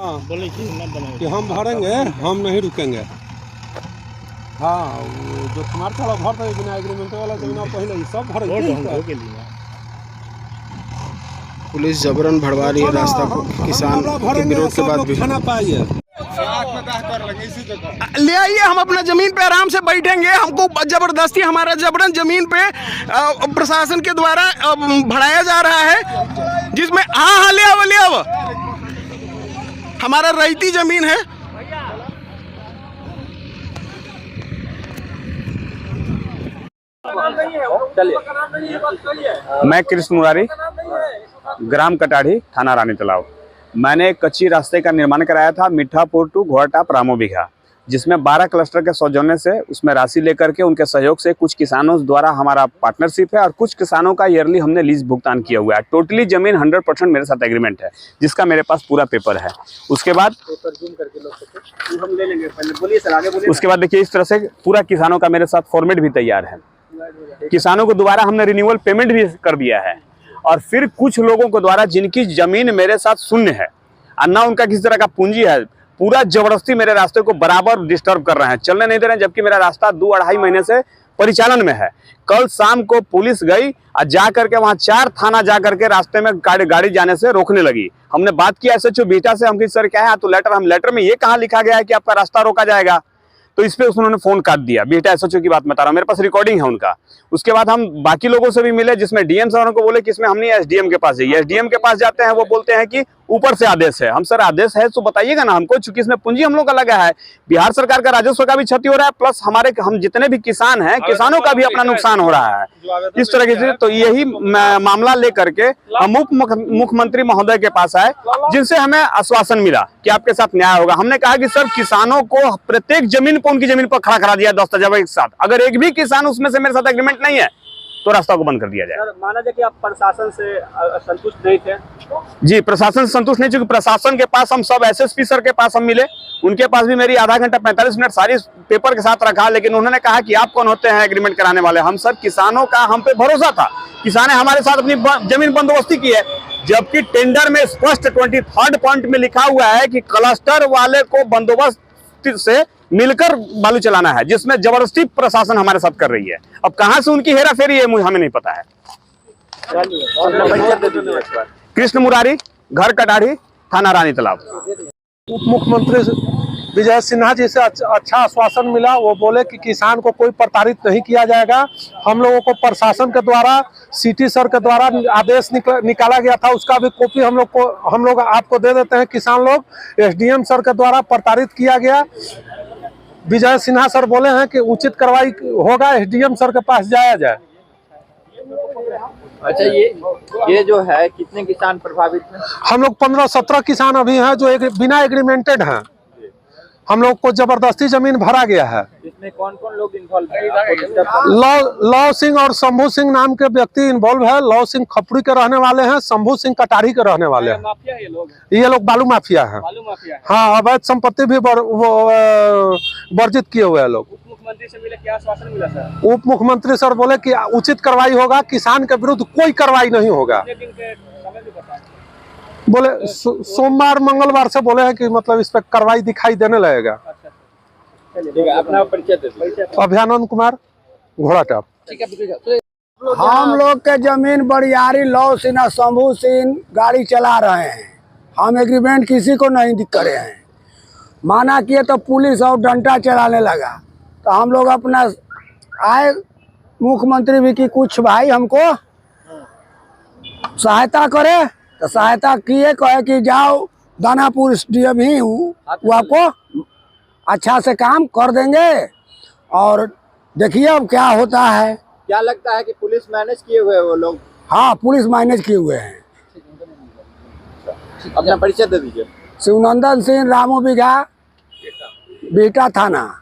हाँ बोले कि हम भरेंगे, हम नहीं रुकेंगे। हाँ जो तुम्हारे सारा भर था बिना एग्रीमेंट वाला जमीन पहले सब भरेंगे। पुलिस जबरन भरवा रही है रास्ता को किसान के विरोध के बाद भी। ले आइए, हम अपना जमीन पे आराम से बैठेंगे। हमको जबरदस्ती हमारा जबरन जमीन पे प्रशासन के द्वारा भराया जा रहा है, जिसमें हाँ ले आओ हमारा रईती जमीन है। मैं कृष्ण मुरारी, ग्राम कटाढ़ी, थाना रानी तालाब। मैंने एक कच्ची रास्ते का निर्माण कराया था मिठापुर टू घोड़ाटाप रामो बिघा, जिसमें 12 क्लस्टर के सौजन्य से उसमें राशि लेकर के उनके सहयोग से कुछ किसानों द्वारा हमारा पार्टनरशिप है और कुछ किसानों का ईयरली हमने लीज भुगतान किया हुआ है। टोटली जमीन 100% मेरे साथ एग्रीमेंट है, जिसका मेरे पास पूरा पेपर है। उसके बाद उसके बाद देखिए, इस तरह से पूरा किसानों का मेरे साथ फॉर्मेट भी तैयार है। किसानों को दोबारा हमने रिन्यूअल पेमेंट भी कर दिया है। और फिर कुछ लोगों को द्वारा जिनकी जमीन मेरे साथ शून्य है और ना उनका किसी तरह का पूंजी है, पूरा जबरदस्ती मेरे रास्ते को बराबर डिस्टर्ब कर रहे हैं, चलने नहीं दे रहे हैं, जबकि मेरा रास्ता 2-2.5 महीने से परिचालन में है। कल शाम को पुलिस गई और जा करके वहां 4 थाना जा करके रास्ते में गाड़ी जाने से रोकने लगी। हमने बात किया एसएचओ बीटा से, हम कि सर क्या है, तो लेटर में ये कहाँ लिखा गया है कि आपका रास्ता रोका जाएगा, तो इस पे उन्होंने फोन काट दिया। बीटा एसएचओ की बात बता रहा हूँ, मेरे पास रिकॉर्डिंग है उनका। उसके बाद हम बाकी लोगों से भी मिले, जिसमें डीएम साहब को बोले कि इसमें हम नहीं, एसडीएम के पास जाइए। एसडीएम के पास जाते हैं, वो बोलते हैं कि ऊपर से आदेश है। हम सर आदेश है तो बताइएगा ना हमको, चूंकि इसमें पूंजी हम लोग का लगा है, बिहार सरकार का राजस्व का भी क्षति हो रहा है, प्लस हम जितने भी किसान हैं, किसानों का भी अपना नुकसान हो रहा है इस तरह से। तो यही मामला लेकर के हम उप मुख्यमंत्री महोदय के पास आए, जिनसे हमें आश्वासन मिला कि आपके साथ न्याय होगा। हमने कहा कि सर किसानों को प्रत्येक जमीन पर उनकी जमीन पर खड़ा करा दिया दस्तखत के साथ, अगर एक भी किसान उसमें से मेरे साथ एग्रीमेंट नहीं है तो रास्ता को बंद कर दिया जाए। सर, माना जाए कि आप प्रशासन से संतुष्ट नहीं थे? जी, प्रशासन से संतुष्ट नहीं, क्योंकि प्रशासन के पास हम सब एसएसपी सर के पास हम मिले, उनके पास भी मेरी आधा घंटा 45 मिनट सारी पेपर के साथ रखा, लेकिन उन्होंने कहा कि आप कौन होते हैं एग्रीमेंट कराने वाले। हम सर किसानों का हम पे भरोसा था, किसान ने हमारे साथ अपनी जमीन बंदोबस्ती की है, जबकि टेंडर में स्पष्ट 23rd पॉइंट में लिखा हुआ है कि क्लस्टर वाले को बंदोबस्त से मिलकर बालू चलाना है, जिसमें जबरदस्ती प्रशासन हमारे साथ कर रही है। अब कहां से उनकी हेरा फेरी है हमें नहीं पता है। कृष्ण मुरारी, घर कटाढ़ी, थाना रानी तालाब। उप मुख्यमंत्री विजय सिन्हा जी से अच्छा आश्वासन मिला। वो बोले कि किसान को कोई प्रताड़ित नहीं किया जाएगा। हम लोगों को प्रशासन के द्वारा, सिटी सर के द्वारा आदेश निकाला गया था, उसका भी कॉपी हम लोग आपको दे देते हैं। किसान लोग एसडीएम सर के द्वारा प्रताड़ित किया गया। विजय सिन्हा सर बोले हैं कि उचित कार्रवाई होगा, एसडीएम सर के पास जाया जाए। अच्छा, ये जो है कितने किसान प्रभावित हैं? हम लोग 15-17 किसान अभी हैं जो बिना एग्रीमेंटेड हैं। हम लोग को जबरदस्ती जमीन भरा गया है। इसमें कौन कौन लोग इन्वॉल्व हैं? लव सिंह और शंभू सिंह नाम के व्यक्ति इन्वॉल्व है। लव सिंह खपड़ी के रहने वाले हैं, शंभू सिंह कटाढ़ी के रहने वाले हैं। माफिया ये लोग बालू माफिया हैं। हाँ, अवैध संपत्ति भी वर्जित किए हुए हैं लोग। उप मुख्यमंत्री से मिले, क्या आश्वासन मिला सर? उप मुख्यमंत्री सर बोले कि उचित कार्रवाई होगा, किसान के विरुद्ध कोई कार्रवाई नहीं होगा। बोले सोमवार मंगलवार से बोले हैं कि मतलब इस पर कार्रवाई दिखाई देने लगेगा। अपना परिचय दे दीजिए। अभयानंद कुमार, घोड़ाटाप। हम लोग के जमीन बरियारी लव सिन्हा शंभू सिंह गाड़ी चला रहे हैं। हम एग्रीमेंट किसी को नहीं करे हैं। माना किए तो पुलिस और डंडा चलाने लगा, तो हम लोग अपना आए मुख्यमंत्री भी कि कुछ भाई हमको सहायता करे, तो सहायता किए, कहे कि जाओ दानापुर एसडीएम ही हूँ, वो आपको अच्छा से काम कर देंगे और देखिए अब क्या होता है। क्या लगता है कि पुलिस मैनेज किए हुए वो लोग? हाँ, पुलिस मैनेज किए हुए हैं। अपना परिचय दे दीजिए। शिवनंदन सिंह, रामो बिघा, बीटा थाना।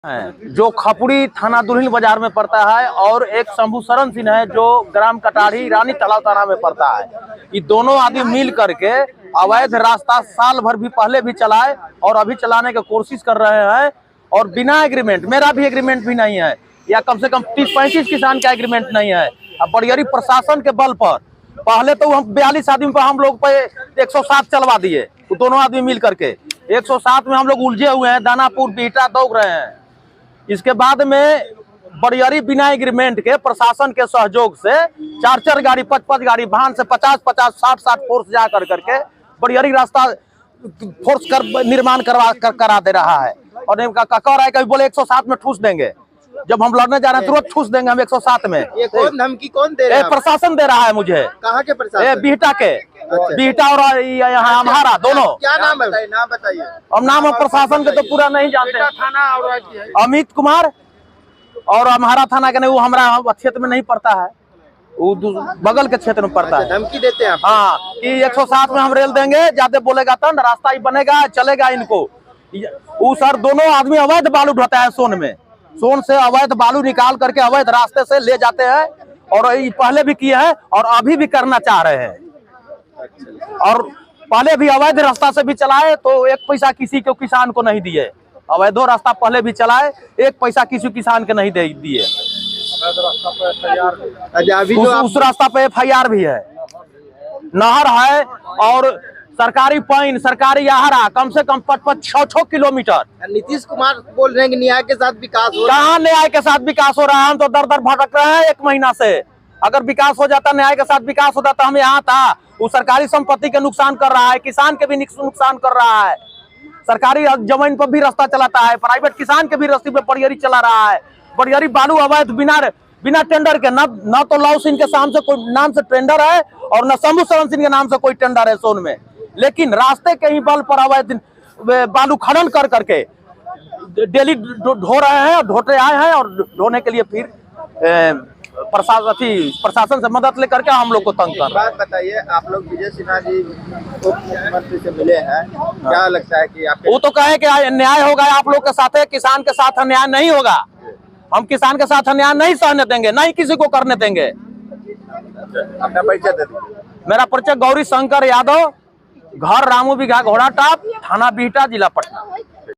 जो खपुड़ी थाना दुल्हिन बाजार में पड़ता है, और एक शंभू शरण सिंह है जो ग्राम कटाढ़ी रानी तालाब थाना में पड़ता है। ये दोनों आदमी मिल करके अवैध रास्ता साल भर भी पहले भी चलाए और अभी चलाने की कोशिश कर रहे हैं, और बिना एग्रीमेंट, मेरा भी एग्रीमेंट भी नहीं है, या कम से कम 30-35 किसान का एग्रीमेंट नहीं है। अब बड़ियारी प्रशासन के बल पर पहले तो हम 42 आदमी पर हम लोग पे 107 चलवा दिए, वो दोनों आदमी मिल करके 107 में हम लोग उलझे हुए हैं, दानापुर बिहटा दौड़ रहे हैं। इसके बाद में बड़ियारी बिना एग्रीमेंट के प्रशासन के सहयोग से 4-4 गाड़ी 5-5 गाड़ी वाहन से 50-50 60-60 फोर्स जा करके बड़ियारी रास्ता फोर्स निर्माण करा दे रहा है। और कह रहा है कभी बोले 107 में ठूस देंगे, जब हम लड़ने जा रहे हैं तुरंत ठूस देंगे हम 107 में। ये कौन धमकी कौन दे रहा है? प्रशासन दे रहा है मुझे। कहाँ के प्रशासन? बिहटा के। अच्छा। बिहटा और यहाँ अम्हारा दोनों। क्या नाम है? नाम बताइए। अब नाम हम प्रशासन के तो पूरा नहीं जानते। थाना और अमित कुमार और अम्हारा थाना के नहीं, वो हमारा क्षेत्र में नहीं पड़ता है, वो बगल के क्षेत्र में पड़ता है। धमकी देते हैं आप? हाँ कि 107 में हम रेल देंगे, ज्यादा बोलेगा तो रास्ता ही बनेगा, चलेगा इनको। वो सर दोनों आदमी अवैध बालू ढोता है सोन में, सोन से अवैध बालू निकाल करके अवैध रास्ते से ले जाते हैं, और ये पहले भी किए हैं और अभी भी करना चाह रहे हैं। और पहले भी अवैध रास्ता से भी चलाए तो 1 पैसा किसी को किसान को नहीं दिए। अवैधो रास्ता पहले भी चलाए, 1 पैसा किसी किसान के नहीं दिए। उस रास्ता पे FIR भी है, नहर है और सरकारी पाइन, सरकारी आहारा कम से कम 5-6 किलोमीटर। नीतीश कुमार बोल रहे हैं कि न्याय के साथ विकास हो रहा है। कहाँ न्याय के साथ विकास हो रहा है? हम तो दर दर भटक रहे हैं 1 महीना से। अगर विकास हो जाता, न्याय के साथ विकास होता तो हम यहाँ था। वो सरकारी संपत्ति के नुकसान कर रहा है, किसान के भी नुकसान कर रहा है, सरकारी जमीन पर भी रास्ता चलाता है, प्राइवेट किसान के भी रास्ते पे बड़ियारी चला रहा है। बड़ियारी बालू अवैध बिना टेंडर के, न तो लौ सिंह के नाम से टेंडर है और न शंभू शरण सिंह के नाम से कोई टेंडर है सोन में, लेकिन रास्ते के ही बल पर अवैध बालू खनन करके डेली ढो रहे हैं, ढोते आए हैं। और ढोने के लिए फिर प्रशासन से मदद लेकर के हम लोग को तंग कर। बात बताइए, आप लोग विजय सिन्हा जी उप मुख्यमंत्री से मिले हैं, क्या लगता है कि आप? वो तो कहे कि न्याय होगा आप लोग के साथ, किसान के साथ अन्याय नहीं होगा। हम किसान के साथ अन्याय नहीं सहने देंगे, नहीं किसी को करने देंगे। अपना परिचय दे दीजिए। मेरा परिचय गौरी शंकर यादव, घर रामू बिघा घोड़ा टाप, थाना बिहटा, जिला पटना।